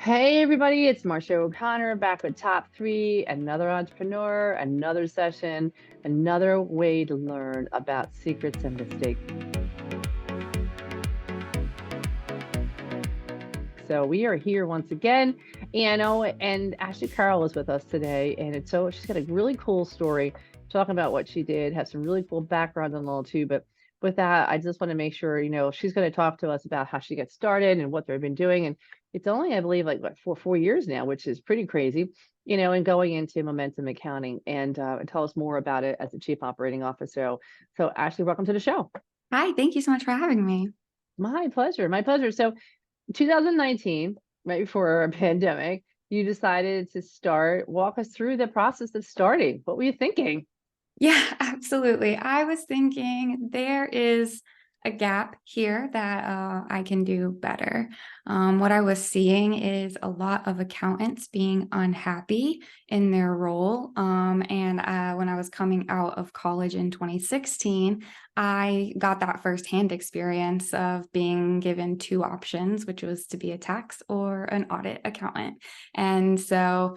Hey everybody, it's Marcia O'Connor back with top three, another entrepreneur, another session, another way to learn about secrets and mistakes. So we are here once again, and Ashley Carroll is with us today, and she's got a really cool story talking about what she did, have some really cool background and all too. But with that, I just want to make sure she's going to talk to us about how she gets started and what they've been doing, and it's only I believe like what four years now, which is pretty crazy, and going into momentum accounting and tell us more about it as the chief operating officer. So Ashley, welcome to the show. Hi, thank you so much for having me. My pleasure, my pleasure. So 2019, right before a pandemic, you decided to start. Walk us through the process of starting. What were you thinking? Yeah, absolutely. I was thinking there is a gap here that I can do better. What I was seeing is a lot of accountants being unhappy in their role. And when I was coming out of college in 2016, I got that firsthand experience of being given two options, which was to be a tax or an audit accountant. And so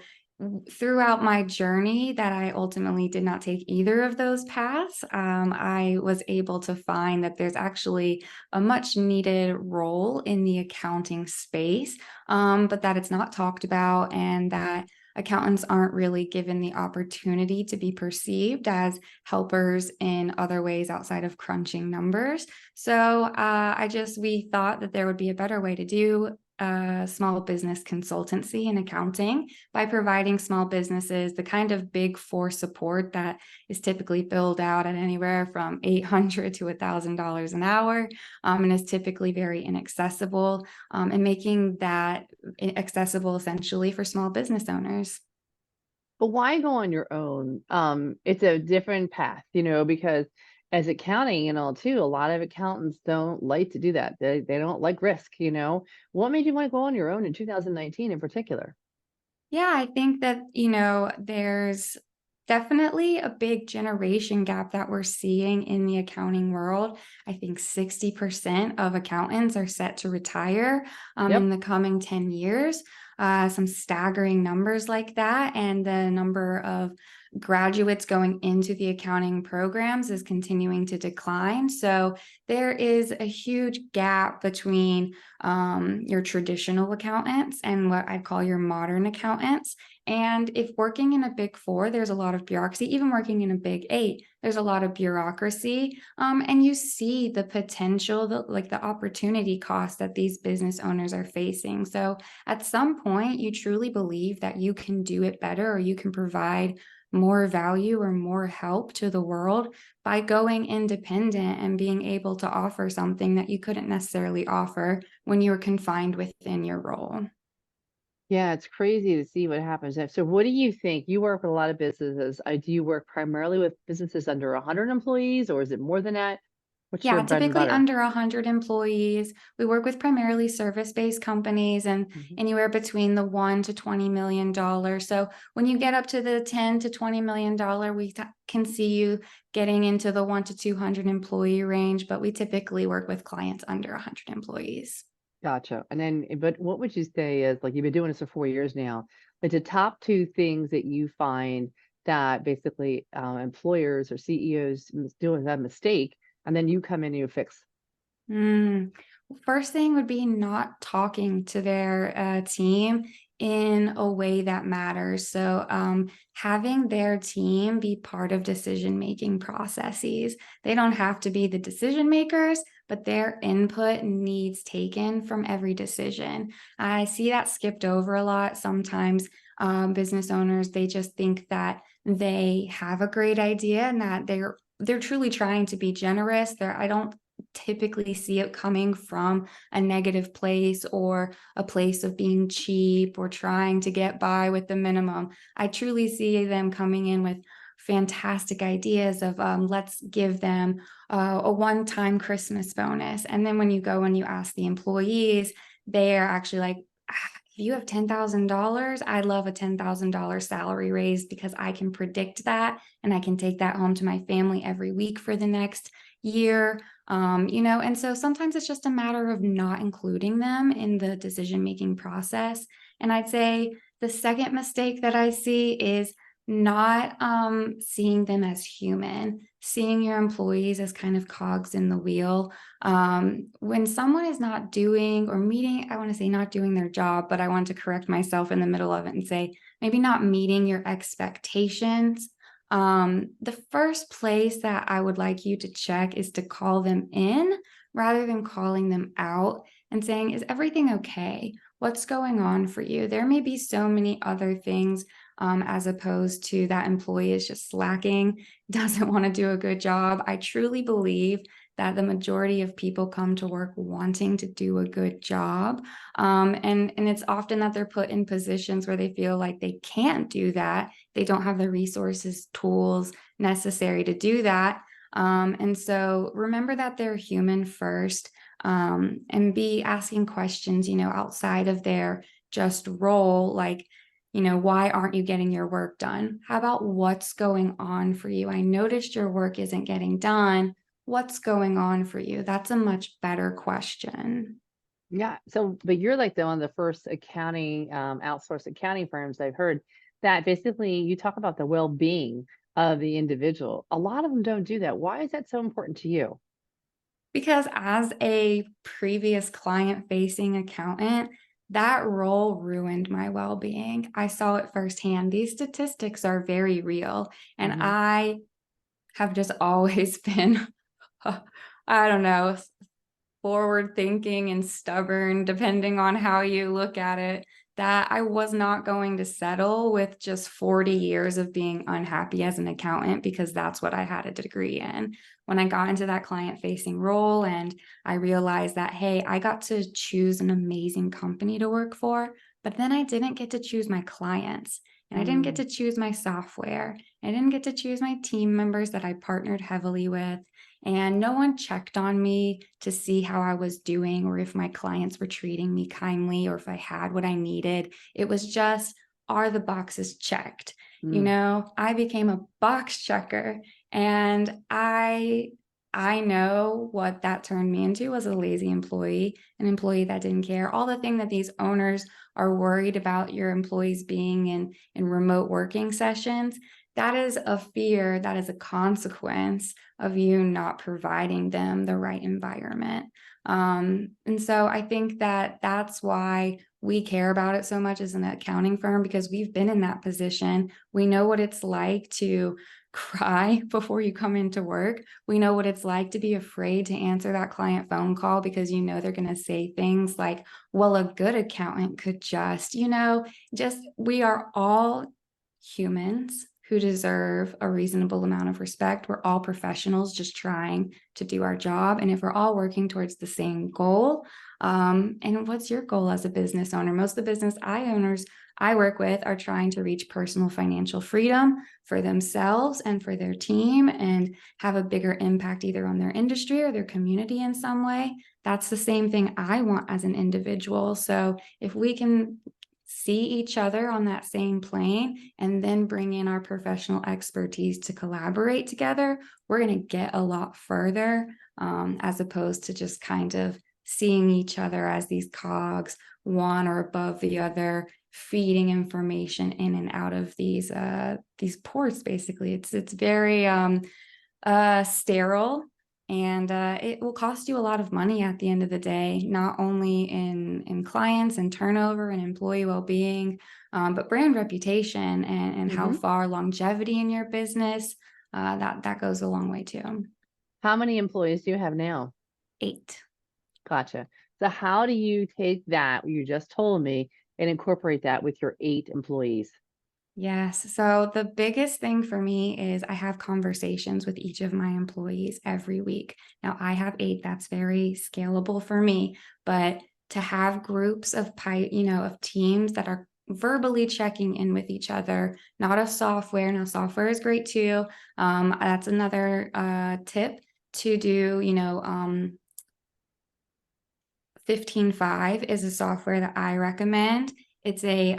throughout my journey that I ultimately did not take either of those paths, I was able to find that there's actually a much needed role in the accounting space, but that it's not talked about and that accountants aren't really given the opportunity to be perceived as helpers in other ways outside of crunching numbers. So we thought that there would be a better way to do small business consultancy and accounting by providing small businesses the kind of big four support that is typically billed out at anywhere from $800 to $1,000 an hour, and is typically very inaccessible, and making that accessible essentially for small business owners. But why go on your own? It's a different path, because as accounting and all too, a lot of accountants don't like to do that. They don't like risk. What made you want to go on your own in 2019 in particular? Yeah, I think that, there's definitely a big generation gap that we're seeing in the accounting world. I think 60% of accountants are set to retire in Yep. the coming 10 years. Some staggering numbers like that. And the number of graduates going into the accounting programs is continuing to decline. So there is a huge gap between your traditional accountants and what I'd call your modern accountants. And if working in a big four, there's a lot of bureaucracy, even working in a big eight, there's a lot of bureaucracy. And you see the potential, the opportunity cost that these business owners are facing. So at some point, you truly believe that you can do it better or you can provide more value or more help to the world by going independent and being able to offer something that you couldn't necessarily offer when you were confined within your role. Yeah, it's crazy to see what happens. So what do you think? You work with a lot of businesses. Do you work primarily with businesses under 100 employees, or is it more than that? What's your Yeah, bread and typically butter? under 100 employees. We work with primarily service-based companies and Mhm. anywhere between the 1 to $20 million. So when you get up to the 10 to $20 million, can see you getting into the 1 to 200 employee range, but we typically work with clients under 100 employees. Gotcha. But what would you say is like you've been doing this for 4 years now? Like the top two things that you find that basically employers or CEOs doing that mistake, and then you come in and you fix. Mm. First thing would be not talking to their team in a way that matters. So, having their team be part of decision-making processes. They don't have to be the decision makers, but their input needs taken from every decision. I see that skipped over a lot. Sometimes business owners, they just think that they have a great idea and that they're truly trying to be generous. I don't typically see it coming from a negative place or a place of being cheap or trying to get by with the minimum. I truly see them coming in with fantastic ideas of let's give them a one-time Christmas bonus. And then when you go and you ask the employees, they are actually like, if you have $10,000, I'd love a $10,000 salary raise because I can predict that and I can take that home to my family every week for the next year. And so sometimes it's just a matter of not including them in the decision-making process. And I'd say the second mistake that I see is not seeing them as human, seeing your employees as kind of cogs in the wheel. When someone is not doing or meeting, I want to say not doing their job, but I want to correct myself in the middle of it and say maybe not meeting your expectations. The first place that I would like you to check is to call them in rather than calling them out and saying, is everything okay? What's going on for you? There may be so many other things, as opposed to that employee is just slacking, doesn't want to do a good job. I truly believe that the majority of people come to work wanting to do a good job. And it's often that they're put in positions where they feel like they can't do that. They don't have the resources, tools necessary to do that. And so remember that they're human first, and be asking questions, outside of their just role, like, why aren't you getting your work done? How about what's going on for you? I noticed your work isn't getting done. What's going on for you? That's a much better question. Yeah. So, but you're like one of the first accounting, outsourced accounting firms I've heard that basically you talk about the well-being of the individual. A lot of them don't do that. Why is that so important to you? Because as a previous client-facing accountant, that role ruined my well-being. I saw it firsthand. These statistics are very real, and Hmm. I have just always been, I don't know, forward thinking and stubborn, depending on how you look at it, that I was not going to settle with just 40 years of being unhappy as an accountant because that's what I had a degree in. When I got into that client facing role and I realized that, hey, I got to choose an amazing company to work for, but then I didn't get to choose my clients. And I didn't get Mm. to choose my software. I didn't get to choose my team members that I partnered heavily with. And no one checked on me to see how I was doing or if my clients were treating me kindly or if I had what I needed. It was just, are the boxes checked? Mm. I became a box checker, and I know what that turned me into was a lazy employee, an employee that didn't care. All the thing that these owners are worried about your employees being in remote working sessions, that is a fear, that is a consequence of you not providing them the right environment. And so I think that that's why we care about it so much as an accounting firm, because we've been in that position. We know what it's like to cry before you come into work. We know what it's like to be afraid to answer that client phone call because they're going to say things like, well, a good accountant could just we are all humans who deserve a reasonable amount of respect. We're all professionals just trying to do our job. And if we're all working towards the same goal, and what's your goal as a business owner? Most of the business owners I work with are trying to reach personal financial freedom for themselves and for their team and have a bigger impact either on their industry or their community in some way. That's the same thing I want as an individual. So if we can see each other on that same plane and then bring in our professional expertise to collaborate together, we're going to get a lot further, as opposed to just kind of seeing each other as these cogs, one or above the other, feeding information in and out of these ports. Basically, it's very sterile, and it will cost you a lot of money at the end of the day, not only in clients and turnover and employee well-being, but brand reputation and how Hmm. far longevity in your business, that goes a long way too. How many employees do you have now? 8. Gotcha. So how do you take that, what you just told me, and incorporate that with your 8 employees? Yes. So the biggest thing for me is I have conversations with each of my employees every week. Now I have 8, that's very scalable for me, but to have groups of of teams that are verbally checking in with each other, not a software. Now software is great too. That's another tip to do, 15.5 is a software that I recommend. It's a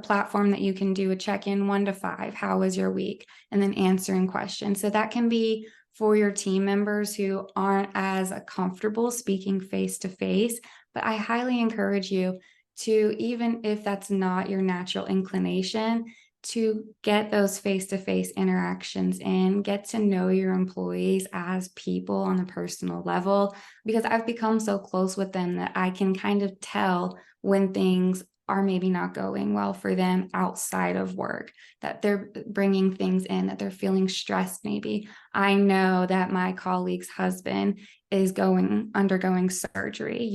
platform that you can do a check-in 1 to 5. How was your week? And then answering questions. So that can be for your team members who aren't as comfortable speaking face to face. But I highly encourage you to, even if that's not your natural inclination, to get those face to face interactions and get to know your employees as people on a personal level, because I've become so close with them that I can kind of tell when things are maybe not going well for them outside of work, that they're bringing things in, that they're feeling stressed. Maybe I know that my colleague's husband is undergoing surgery.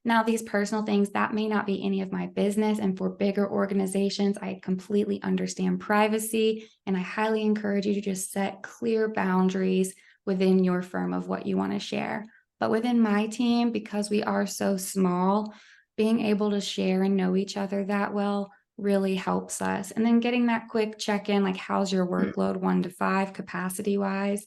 Now these personal things that may not be any of my business, and for bigger organizations I completely understand privacy, and I highly encourage you to just set clear boundaries within your firm of what you want to share. But within my team, because we are so small, being able to share and know each other that well really helps us. And then getting that quick check-in, like how's your workload 1 to 5 capacity wise,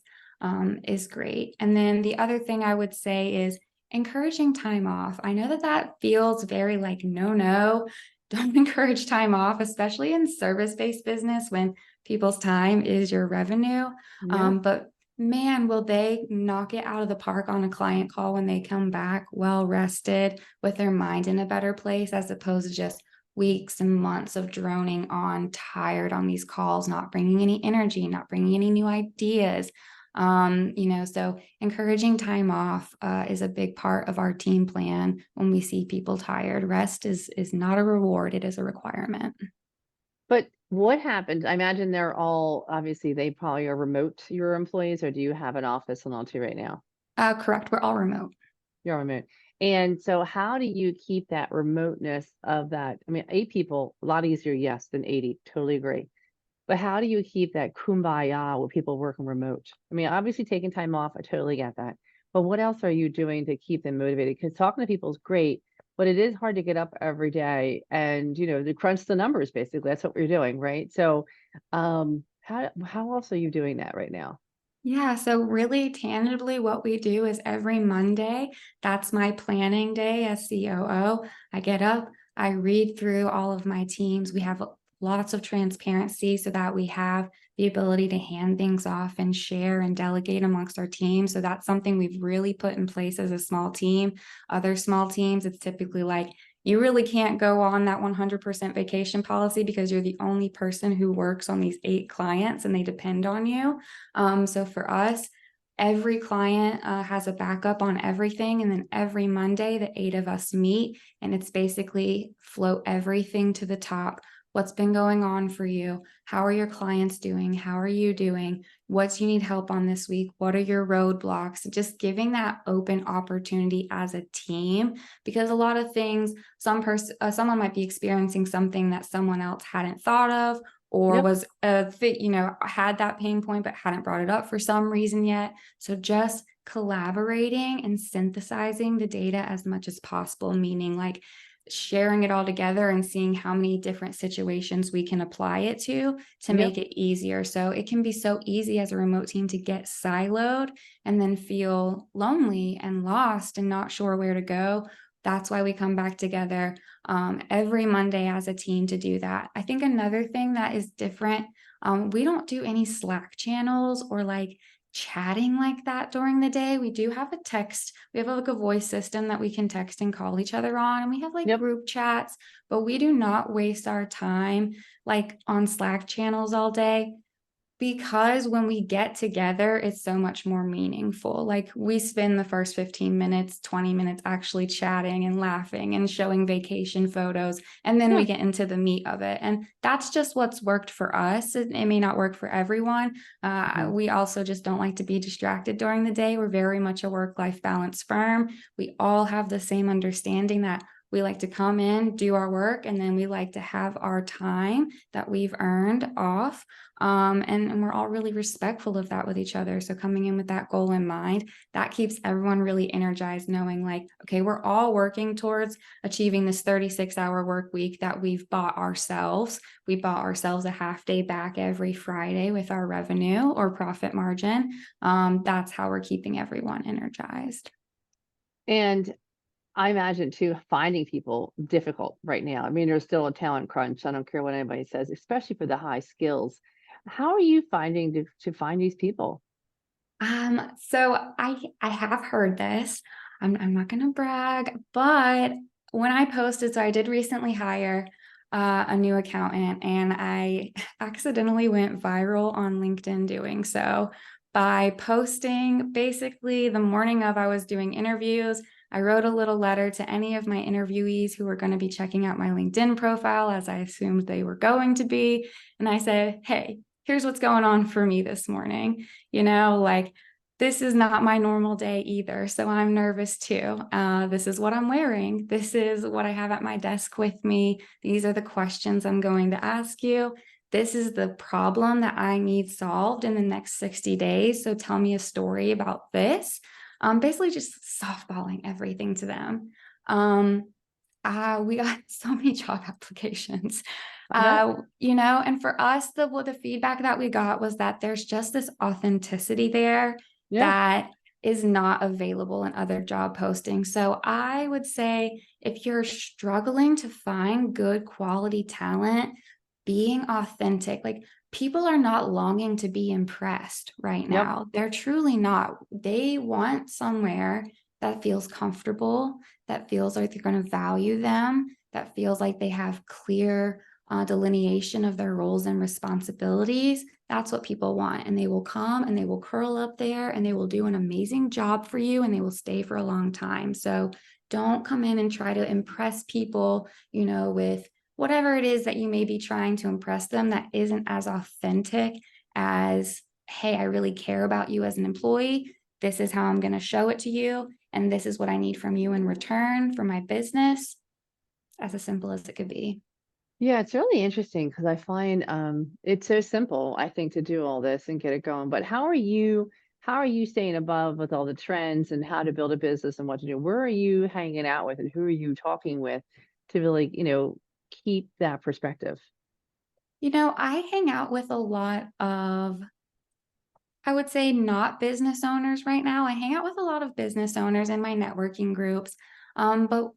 is great. And then the other thing I would say is encouraging time off. I know that that feels very like, no, don't encourage time off, especially in service-based business when people's time is your revenue. Yep. But man, will they knock it out of the park on a client call when they come back well rested with their mind in a better place, as opposed to just weeks and months of droning on, tired on these calls, not bringing any energy, not bringing any new ideas. So encouraging time off is a big part of our team plan. When we see people tired, rest is not a reward; it is a requirement. But what happens? I imagine they're all obviously they probably are remote, your employees, or do you have an office in Altu right now? Correct. We're all remote. You're remote. And so how do you keep that remoteness of that? I mean, 8 people, a lot easier, yes, than 80. Totally agree. But how do you keep that kumbaya with people working remote? I mean, obviously taking time off, I totally get that. But what else are you doing to keep them motivated? Because talking to people is great, but it is hard to get up every day and, to crunch the numbers, basically. That's what we're doing, right? So how else are you doing that right now? Yeah, so really tangibly, what we do is every Monday, that's my planning day as COO. I get up, I read through all of my teams. We have lots of transparency so that we have the ability to hand things off and share and delegate amongst our team. So that's something we've really put in place as a small team. Other small teams, it's typically like, you really can't go on that 100% vacation policy because you're the only person who works on these 8 clients and they depend on you. So for us, every client has a backup on everything. And then every Monday, the 8 of us meet, and it's basically float everything to the top. What's been going on for you? How are your clients doing? How are you doing? What do you need help on this week? What are your roadblocks? Just giving that open opportunity as a team, because a lot of things, someone might be experiencing something that someone else hadn't thought of, or Yep. was had that pain point but hadn't brought it up for some reason yet. So just collaborating and synthesizing the data as much as possible, meaning like sharing it all together and seeing how many different situations we can apply it to Yep. make it easier. So it can be so easy as a remote team to get siloed and then feel lonely and lost and not sure where to go. That's why we come back together every Monday as a team to do that. I think another thing that is different, we don't do any Slack channels or like chatting like that during the day. We do have we have like a voice system that we can text and call each other on, and we have like Yep. group chats, but we do not waste our time like on Slack channels all day, because when we get together, it's so much more meaningful. Like we spend the first 15 minutes, 20 minutes actually chatting and laughing and showing vacation photos. And then Yeah. we get into the meat of it. And that's just what's worked for us. It may not work for everyone. Mhm. We also just don't like to be distracted during the day. We're very much a work-life balance firm. We all have the same understanding that we like to come in, do our work, and then we like to have our time that we've earned off. And we're all really respectful of that with each other. So coming in with that goal in mind, that keeps everyone really energized, knowing like, okay, we're all working towards achieving this 36-hour work week that we've bought ourselves. We bought ourselves a half day back every Friday with our revenue or profit margin. That's how we're keeping everyone energized. And I imagine too, finding people difficult right now. I mean, there's still a talent crunch. I don't care what anybody says, especially for the high skills. How are you finding to find these people? So I have heard this. I'm not gonna brag, but when I posted, so I did recently hire a new accountant, and I accidentally went viral on LinkedIn doing so by posting basically the morning of I was doing interviews. I wrote a little letter to any of my interviewees who were going to be checking out my LinkedIn profile, as I assumed they were going to be. And I said, hey, here's what's going on for me this morning. Like, this is not my normal day either. So I'm nervous too. This is what I'm wearing. This is what I have at my desk with me. These are the questions I'm going to ask you. This is the problem that I need solved in the next 60 days. So tell me a story about this. Basically, just softballing everything to them. We got so many job applications. I bet. And for us, the feedback that we got was that there's just this authenticity there Yeah. that is not available in other job postings. So I would say if you're struggling to find good quality talent, being authentic, like, people are not longing to be impressed right Yep. now. They're truly not. They want somewhere that feels comfortable, that feels like they're going to value them, that feels like they have clear delineation of their roles and responsibilities. That's what people want. And they will come and they will curl up there and they will do an amazing job for you and they will stay for a long time. So don't come in and try to impress people, with whatever it is that you may be trying to impress them that isn't as authentic as, hey, I really care about you as an employee. This is how I'm going to show it to you. And this is what I need from you in return for my business. As simple as it could be. Yeah, it's really interesting because I find it's so simple, I think, to do all this and get it going. But how are you staying above with all the trends and how to build a business and what to do? Where are you hanging out with and who are you talking with to really, keep that perspective? I hang out with a lot of, I would say, not business owners right now. I hang out with a lot of business owners in my networking groups. But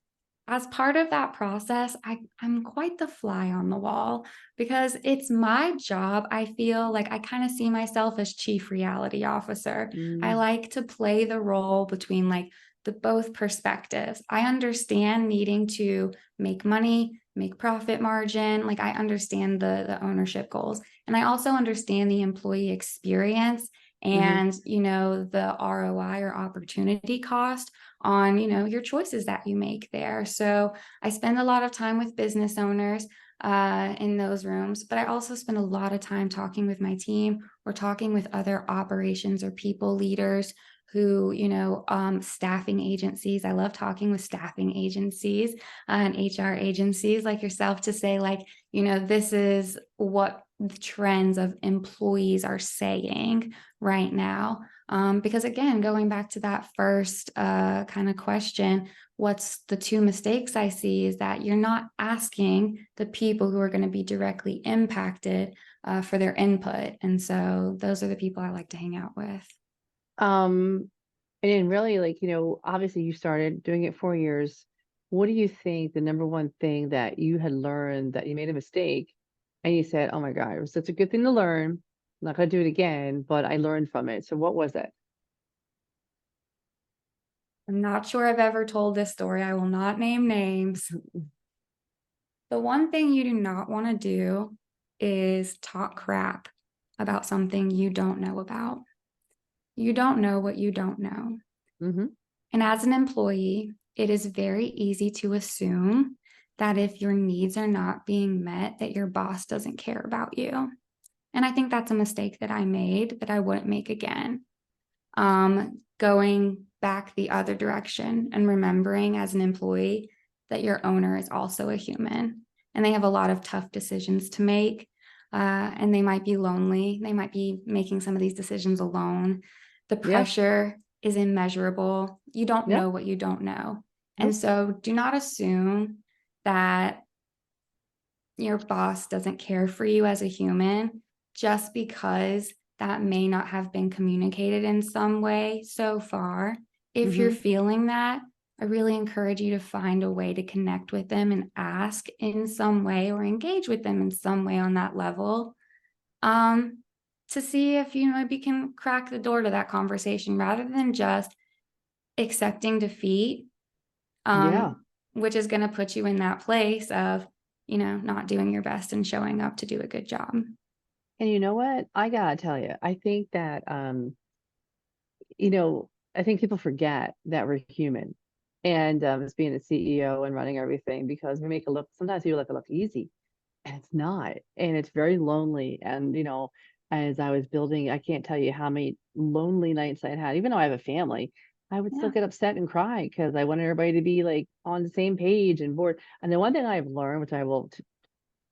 as part of that process, I'm quite the fly on the wall because it's my job. I feel like I kind of see myself as chief reality officer. I Mm, like to play the role between, like, the both perspectives. I understand needing to make money, make profit margin. Like, I understand the ownership goals. And I also understand the employee experience hmm. and, the ROI or opportunity cost on, your choices that you make there. So I spend a lot of time with business owners in those rooms, but I also spend a lot of time talking with my team or talking with other operations or people leaders who, staffing agencies. I love talking with staffing agencies and HR agencies like yourself to say, like, this is what the trends of employees are saying right now. Because again, going back to that first kind of question, what's the two mistakes I see is that you're not asking the people who are going to be directly impacted for their input. And so those are the people I like to hang out with. Um, and then really, like, obviously you started doing it 4 years. What do you think the number one thing that you had learned that you made a mistake and you said, oh my God, it was such a good thing to learn. I'm not going to do it again, but I learned from it. So what was it? I'm not sure I've ever told this story. I will not name names. The one thing you do not want to do is talk crap about something you don't know about. You don't know what you don't know. Hmm. And as an employee, it is very easy to assume that if your needs are not being met, that your boss doesn't care about you. And I think that's a mistake that I made that I wouldn't make again. Going back the other direction and remembering as an employee that your owner is also a human and they have a lot of tough decisions to make. And they might be lonely. They might be making some of these decisions alone. The Yeah. pressure is immeasurable. You don't Yeah. know what you don't know. And Nope. so do not assume that your boss doesn't care for you as a human just because that may not have been communicated in some way so far. If you're Hmm. feeling that, I really encourage you to find a way to connect with them and ask in some way or engage with them in some way on that level. Um, to see if you maybe can crack the door to that conversation rather than just accepting defeat, Yeah. um, which is going to put you in that place of, not doing your best and showing up to do a good job. And you know what? I gotta tell you, I think that, you know, I think people forget that we're human. And as being a CEO and running everything, because we make it look, sometimes people make it look easy, and it's not. And it's very lonely. And, as I was building, I can't tell you how many lonely nights I had, even though I have a family. I would still Yeah. get upset and cry because I wanted everybody to be like on the same page and board. And the one thing I've learned, which I will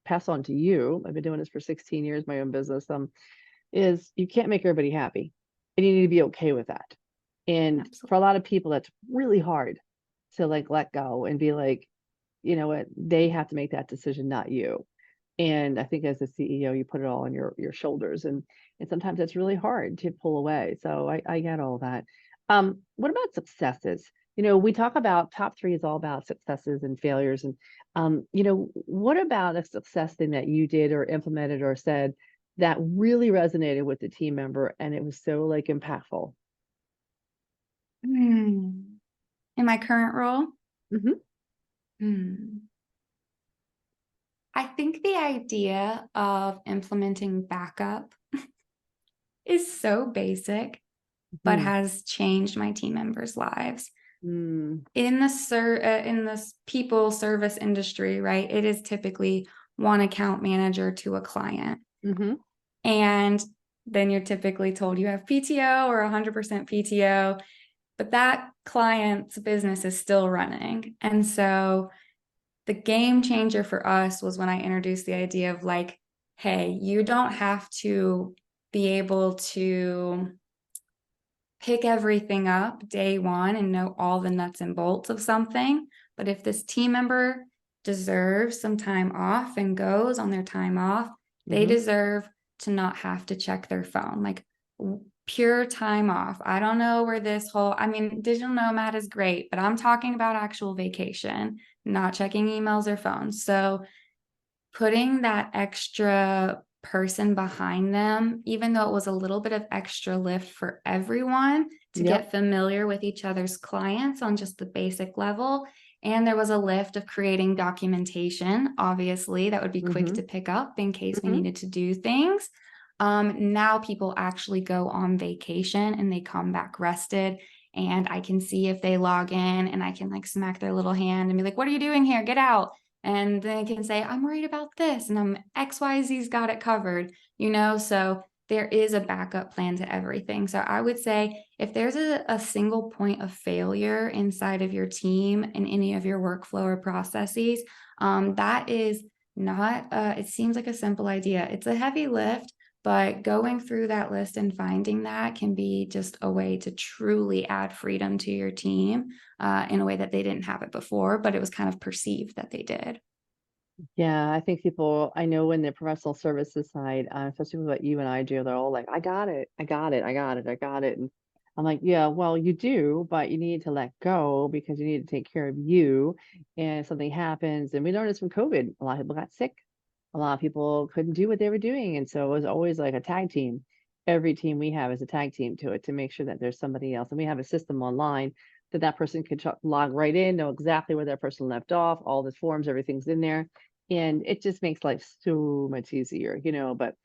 pass on to you, I've been doing this for 16 years, my own business, is you can't make everybody happy, and you need to be okay with that. And for a Absolutely. lot of people, that's really hard to like let go and be like, you know what, they have to make that decision, not you. And I think as a CEO, you put it all on your shoulders, and sometimes it's really hard to pull away. So I get all that. What about successes? We talk about top three is all about successes and failures. And what about a success thing that you did or implemented or said that really resonated with the team member and it was so like impactful? Hmm. In my current role, Hmm. hmm. I think the idea of implementing backup is so basic, but Hmm. has changed my team members' lives. Mm. In this people service industry, right? It is typically one account manager to a client. Hmm. And then you're typically told you have PTO or 100% PTO, but that client's business is still running. And so the game changer for us was when I introduced the idea of like, hey, you don't have to be able to pick everything up day one and know all the nuts and bolts of something. But if this team member deserves some time off and goes on their time off, they Hmm. deserve to not have to check their phone. Like pure time off. I don't know where I mean, digital nomad is great, but I'm talking about actual vacation, not checking emails or phones. So putting that extra person behind them, even though it was a little bit of extra lift for everyone to Yep. get familiar with each other's clients on just the basic level. And there was a lift of creating documentation, obviously, that would be quick Hmm. to pick up in case we Hmm. needed to do things. Now people actually go on vacation and they come back rested. And I can see if they log in and I can like smack their little hand and be like, what are you doing here? Get out. And they can say, I'm worried about this, and XYZ's got it covered. So there is a backup plan to everything. So I would say if there's a single point of failure inside of your team in any of your workflow or processes, that is not, it seems like a simple idea. It's a heavy lift, but going through that list and finding that can be just a way to truly add freedom to your team in a way that they didn't have it before, but it was kind of perceived that they did. Yeah, I think people, I know in the professional services side, especially with what you and I do, they're all like, I got it, I got it, I got it, I got it. And I'm like, yeah, well, you do, but you need to let go because you need to take care of you. And if something happens, and we learned this from COVID, a lot of people got sick. A lot of people couldn't do what they were doing. And so it was always like a tag team. Every team we have is a tag team to it to make sure that there's somebody else. And we have a system online that that person could log right in, know exactly where that person left off, all the forms, everything's in there, and it just makes life so much easier, but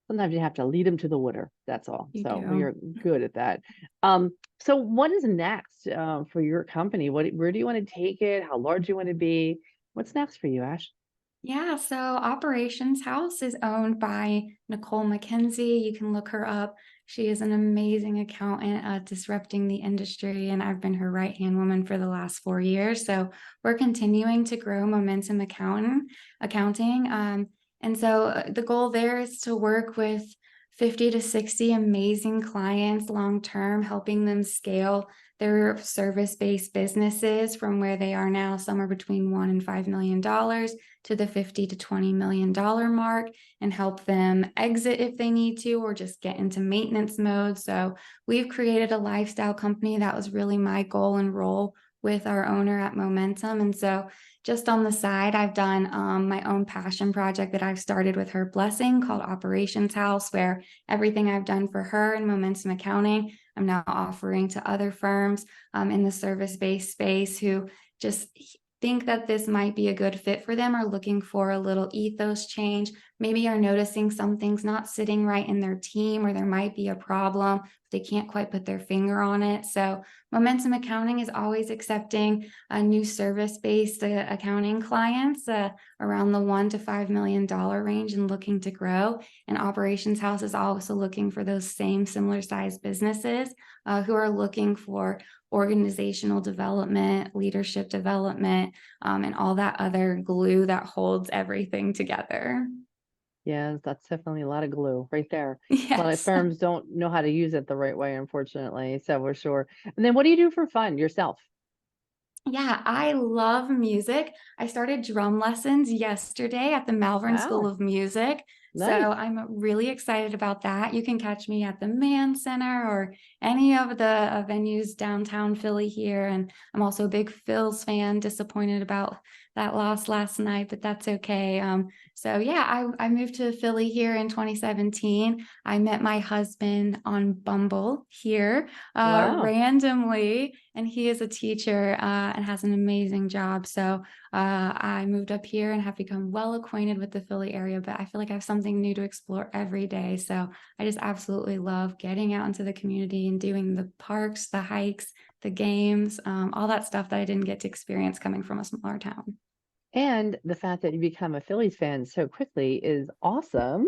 sometimes you have to lead them to the water. That's all. You So we do. are good at that. So what is next for your company? Where do you want to take it? How large do you want to be? What's next for you, Ash? Yeah, so Operations House is owned by Nicole McKenzie. You can look her up. She is an amazing accountant, disrupting the industry, and I've been her right-hand woman for the last 4 years. So we're continuing to grow Momentum Accounting. And so the goal there is to work with 50 to 60 amazing clients long term, helping them scale their service-based businesses from where they are now, somewhere between $1 and $5 million to the 50 to $20 million mark, and help them exit if they need to, or just get into maintenance mode. So we've created a lifestyle company. That was really my goal and role with our owner at Momentum. And so just on the side, I've done my own passion project that I've started with her blessing called Operations House, where everything I've done for her in Momentum Accounting, I'm now offering to other firms in the service-based space who just think that this might be a good fit for them, are looking for a little ethos change, maybe are noticing something's not sitting right in their team, or there might be a problem, but they can't quite put their finger on it. So Momentum Accounting is always accepting a new service-based accounting clients around the $1 to $5 million range and looking to grow. And Operations House is also looking for those same similar sized businesses who are looking for organizational development, leadership development, and all that other glue that holds everything together. Yeah, that's definitely a lot of glue right there. A lot of Yes. firms don't know how to use it the right way, unfortunately. So we're sure. And then what do you do for fun yourself? Yeah, I love music. I started drum lessons yesterday at the Malvern School Wow, of Music. So nice. I'm really excited about that. You can catch me at the Mann Center or any of the venues downtown Philly here. And I'm also a big Phil's fan, disappointed about that loss last night, but that's okay. So yeah, I moved to Philly here in 2017. I met my husband on Bumble here Wow. randomly, and he is a teacher and has an amazing job. So I moved up here and have become well acquainted with the Philly area, but I feel like I have something new to explore every day. So I just absolutely love getting out into the community and doing the parks, the hikes, the games, all that stuff that I didn't get to experience coming from a smaller town. And the fact that you become a Phillies fan so quickly is awesome,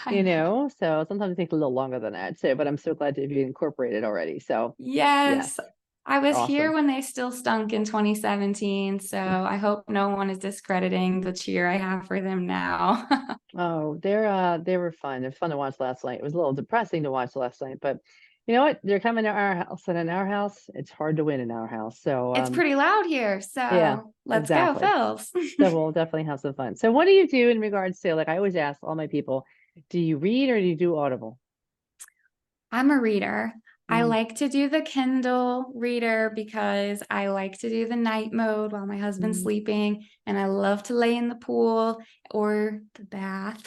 I know. so sometimes it takes a little longer than that. So, but I'm so glad to be incorporated already. So, yes, Yes. I was here awesome. when they still stunk in 2017, so I hope no one is discrediting the cheer I have for them now. Oh, they were fun. It was fun to watch last night. It was a little depressing to watch last night, but you know what? They're coming to our house, and in our house, it's hard to win in our house. So, It's pretty loud here, yeah, so let's go, exactly. Phils. So we'll definitely have some fun. So, what do you do in regards to, like, I always ask all my people, do you read or do you do Audible? I'm a reader. I Mm, like to do the Kindle reader because I like to do the night mode while my husband's mm. sleeping, and I love to lay in the pool or the bath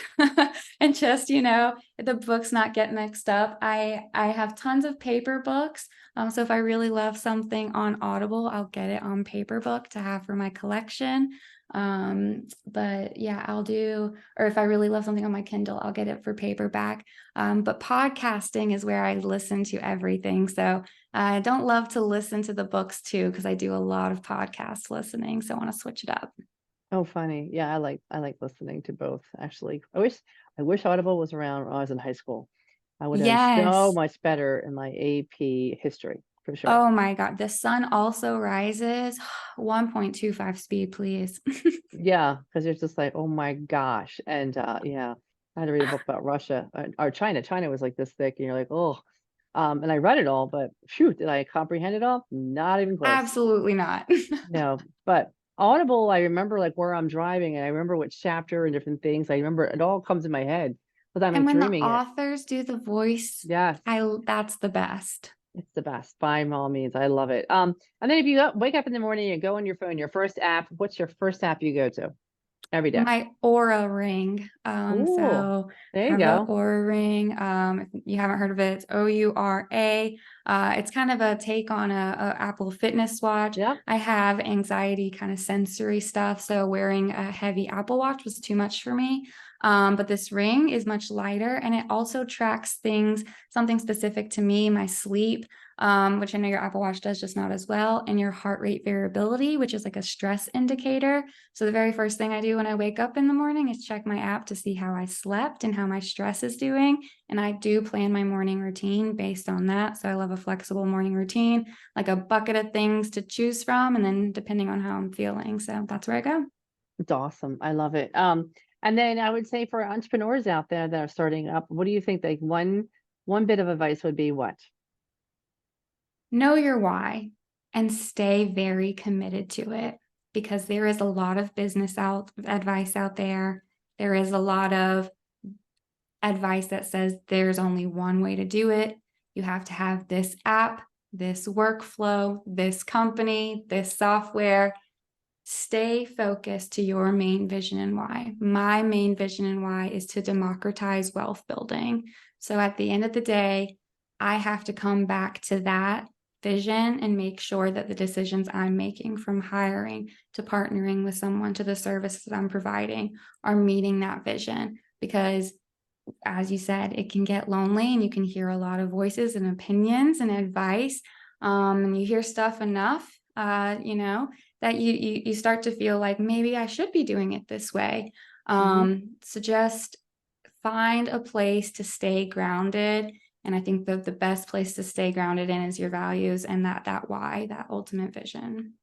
and just, the books not get mixed up. I have tons of paper books. So if I really love something on Audible, I'll get it on paper book to have for my collection. But yeah, or if I really love something on my Kindle, I'll get it for paperback. But podcasting is where I listen to everything. So I don't love to listen to the books too, because I do a lot of podcast listening. So I want to switch it up. Oh, funny. Yeah, I like listening to both, actually. I wish Audible was around when I was in high school. I would have done so Yes. much better in my AP history, for sure. Oh my God. The sun also rises. 1.25 speed, please. Yeah, because it's just like, oh my gosh. And yeah, I had to read a book about Russia or China. China was like this thick, and you're like, oh. And I read it all, but shoot, did I comprehend it all? Not even close. Absolutely not. No, but Audible, I remember like where I'm driving, and I remember which chapter and different things. I remember it all comes in my head because I'm And like when the dreaming it. authors do the voice, Yes, that's the best. it's the best by all means. I love it. And then if you wake up in the morning and go on your phone, your first app, what's your first app you go to every day? My Aura ring. Ooh, So there I you have an go. Aura ring. If you haven't heard of it, it's Oura. It's kind of a take on a Apple Fitness watch. Yep. I have anxiety kind of sensory stuff, so wearing a heavy Apple Watch was too much for me. But this ring is much lighter, and it also tracks something specific to me, my sleep, which I know your Apple Watch does, just not as well, and your heart rate variability, which is like a stress indicator. So the very first thing I do when I wake up in the morning is check my app to see how I slept and how my stress is doing. And I do plan my morning routine based on that. So I love a flexible morning routine, like a bucket of things to choose from, and then depending on how I'm feeling. So that's where I go. It's awesome. I love it. And then I would say for entrepreneurs out there that are starting up, what do you think like one bit of advice would be what? Know your why and stay very committed to it, because there is a lot of advice out there. There is a lot of advice that says there's only one way to do it. You have to have this app, this workflow, this company, this software. stay focused to your main vision and why. My main vision and why is to democratize wealth building. So at the end of the day, I have to come back to that vision and make sure that the decisions I'm making, from hiring to partnering with someone to the services I'm providing, are meeting that vision. Because as you said, it can get lonely and you can hear a lot of voices and opinions and advice. And you hear stuff enough, that you start to feel like maybe I should be doing it this way. Mhm. So just find a place to stay grounded. And I think that the best place to stay grounded in is your values and that why, that ultimate vision.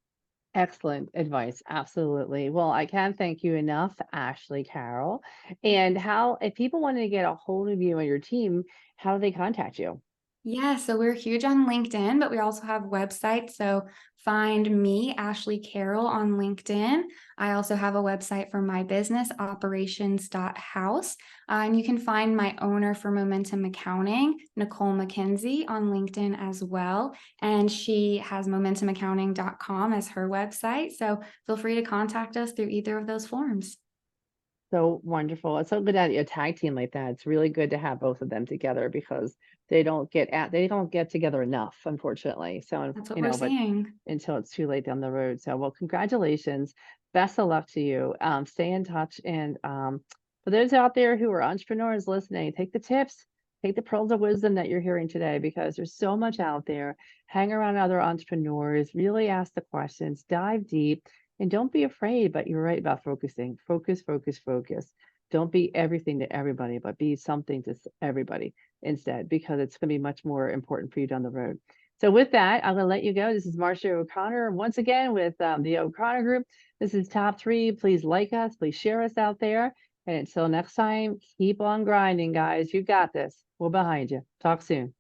Excellent advice. Absolutely. Well, I can't thank you enough, Ashley Carroll. And how, if people wanted to get a hold of you and your team, how do they contact you? Yeah, so we're huge on LinkedIn, but we also have websites. So find me, Ashley Carroll, on LinkedIn. I also have a website for my business, operations.house. And you can find my owner for Momentum Accounting, Nicole McKenzie, on LinkedIn as well. And she has momentumaccounting.com as her website. So feel free to contact us through either of those forms. So wonderful. It's so good at a tag team like that. It's really good to have both of them together because they don't get together enough, unfortunately. So, That's what we're but seeing. until it's too late down the road. So, well, congratulations. Best of luck to you. Stay in touch. And for those out there who are entrepreneurs listening, take the tips, take the pearls of wisdom that you're hearing today because there's so much out there. Hang around other entrepreneurs, really ask the questions, dive deep, and don't be afraid. But you're right about focusing. Focus, focus, focus. Don't be everything to everybody, but be something to everybody instead, because it's going to be much more important for you down the road. So with that, I'm going to let you go. This is Marcia O'Connor once again with the O'Connor Group. This is Top 3. Please like us. Please share us out there. And until next time, keep on grinding, guys. You got this. We're behind you. Talk soon.